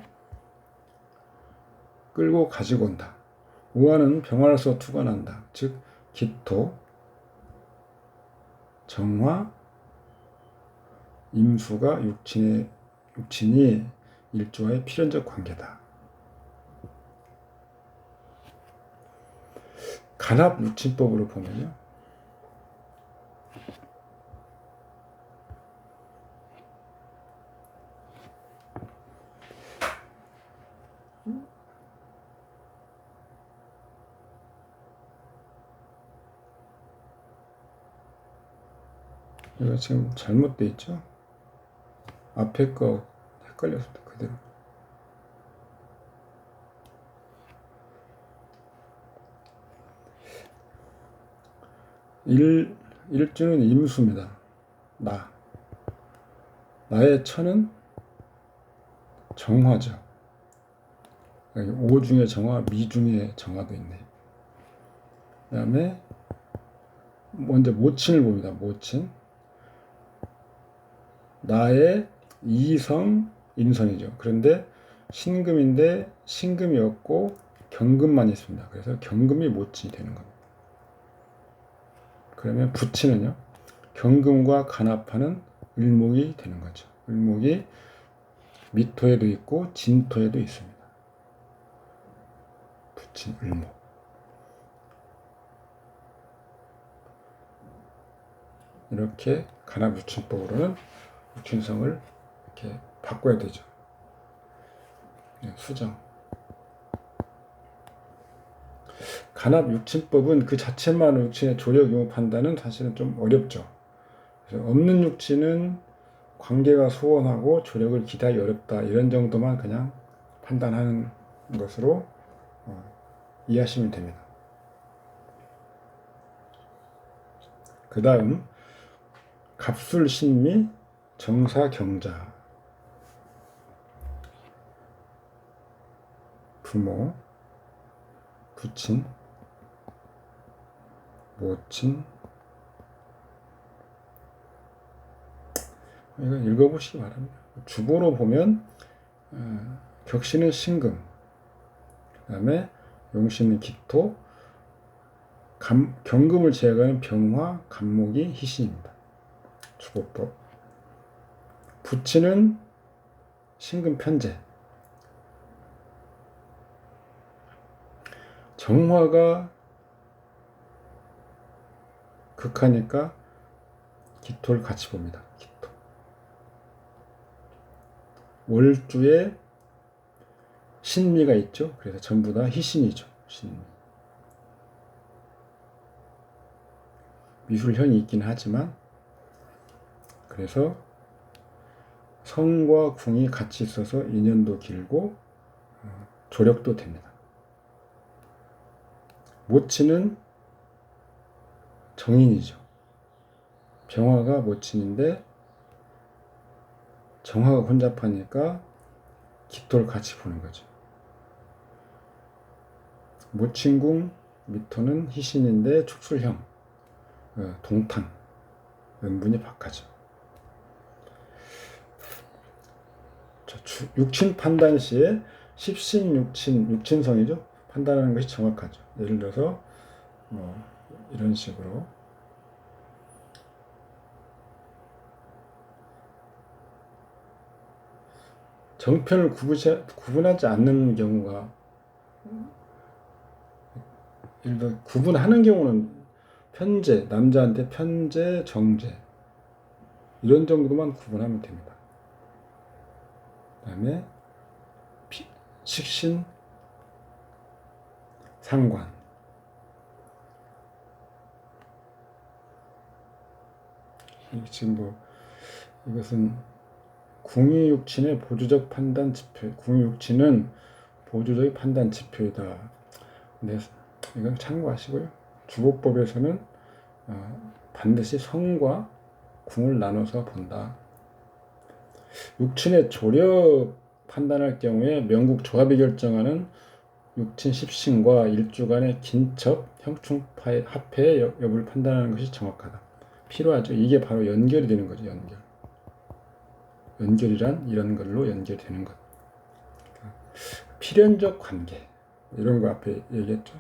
A: 끌고 가지고 온다. 우화는 병화로서 투관한다. 즉 기토, 정화, 임수가 육친이 일주와의 필연적 관계다. 간합 육친법으로 보면요. 이거 지금 잘못돼 있죠? 앞에 거 헷갈렸습니다. 그대로. 일주는 임수입니다. 나의 천은 정화죠. 오 중에 정화, 미 중에 정화도 있네. 그 다음에 먼저 모친을 봅니다. 모친. 나의 이성, 인성이죠. 그런데 신금인데 신금이 없고 경금만 있습니다. 그래서 경금이 모친이 되는 겁니다. 그러면 부친은요. 경금과 간합하는 을목이 되는 거죠. 을목이 미토에도 있고 진토에도 있습니다. 부친, 을목. 이렇게 간합유친법으로는 육친성을 이렇게 바꿔야 되죠. 수정. 간합육친법은 그 자체만 육친의 조력 유무 판단은 사실은 좀 어렵죠. 그래서 없는 육친은 관계가 소원하고 조력을 기대하기 어렵다. 이런 정도만 그냥 판단하는 것으로 이해하시면 됩니다. 그 다음 갑술신미 정사경자 부모 부친 모친 이거 읽어보시기 바랍니다. 주보로 보면 격신은 신금, 그 다음에 용신은 기토, 경금을 제외하는 병화, 간목이 희신입니다. 주보법. 부친은 신금 편제. 정화가 극하니까 기토를 같이 봅니다. 기토. 월주에 신미가 있죠. 그래서 전부 다 희신이죠. 신미. 미술현이 있긴 하지만 그래서 성과 궁이 같이 있어서 인연도 길고 조력도 됩니다. 모친은 정인이죠. 병화가 모친인데 정화가 혼잡하니까 기토를 같이 보는 거죠. 모친궁 미토는 희신인데 축술형, 동탕, 은분이 박하죠. 육친 판단 시에 육친성이죠. 판단하는 것이 정확하죠. 예를 들어서 이런 식으로 정편을 구분하지 않는 경우가, 예를 들어 구분하는 경우는 편재, 남자한테 편재, 정재 이런 정도만 구분하면 됩니다. 그 다음에 식신, 상관, 지금 이것은 궁유육친의 보조적 판단 지표, 궁유육친은 보조적 판단 지표이다. 근데 이건 참고하시고요. 주보법에서는 반드시 성과 궁을 나눠서 본다. 육친의 조력 판단할 경우에 명국 조합이 결정하는 육친 십신과 일주 간의 긴첩, 형충 합해의 여부를 판단하는 것이 정확하다. 필요하죠. 이게 바로 연결이 되는 거죠. 연결이란 이런 걸로 연결되는 것. 필연적 관계 이런 거 앞에 얘기했죠.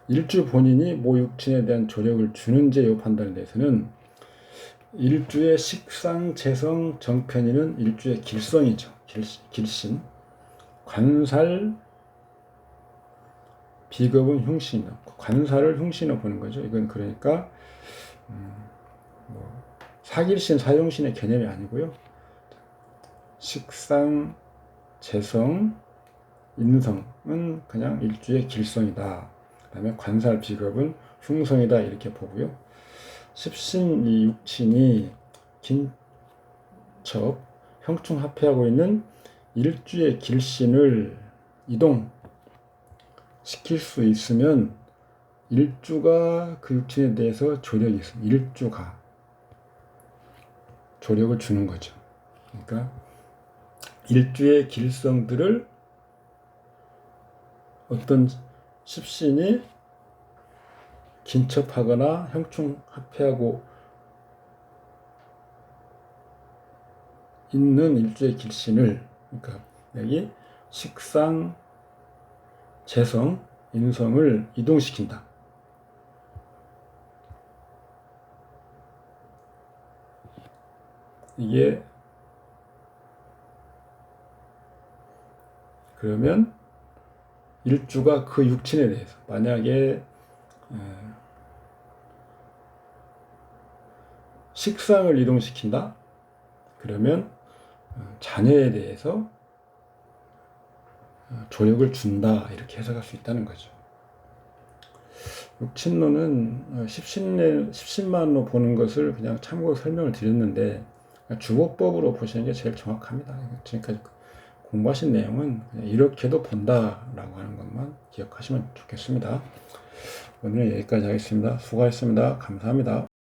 A: 일주 본인이 모 육친에 대한 조력을 주는지 요 판단에 대해서는 일주의 식상, 재성, 정편이는 일주의 길성이죠. 길신. 관살, 비겁은 흉신. 관살을 흉신으로 보는 거죠. 이건 그러니까 사길신, 사용신의 개념이 아니고요. 식상, 재성, 인성은 그냥 일주의 길성이다. 그 다음에 관살, 비겁은 흉성이다. 이렇게 보고요. 십신, 이 육친이 긴첩, 형충 합해하고 있는 일주의 길신을 이동시킬 수 있으면 일주가 그 육친에 대해서 조력이 있습니다. 일주가 조력을 주는 거죠. 그러니까 일주의 길성들을 어떤 십신이 긴첩하거나 형충 합해하고 있는 일주의 길신을, 그러니까 여기 식상, 재성, 인성을 이동시킨다. 이게 그러면 일주가 그 육친에 대해서 만약에 식상을 이동시킨다? 그러면 자녀에 대해서 조력을 준다 이렇게 해석할 수 있다는 거죠. 육친론은 십신만으로 보는 것을 그냥 참고로 설명을 드렸는데 주보법으로 보시는 게 제일 정확합니다. 지금까지 공부하신 내용은 그냥 이렇게도 본다라고 하는 것만 기억하시면 좋겠습니다. 오늘은 여기까지 하겠습니다. 수고하셨습니다. 감사합니다.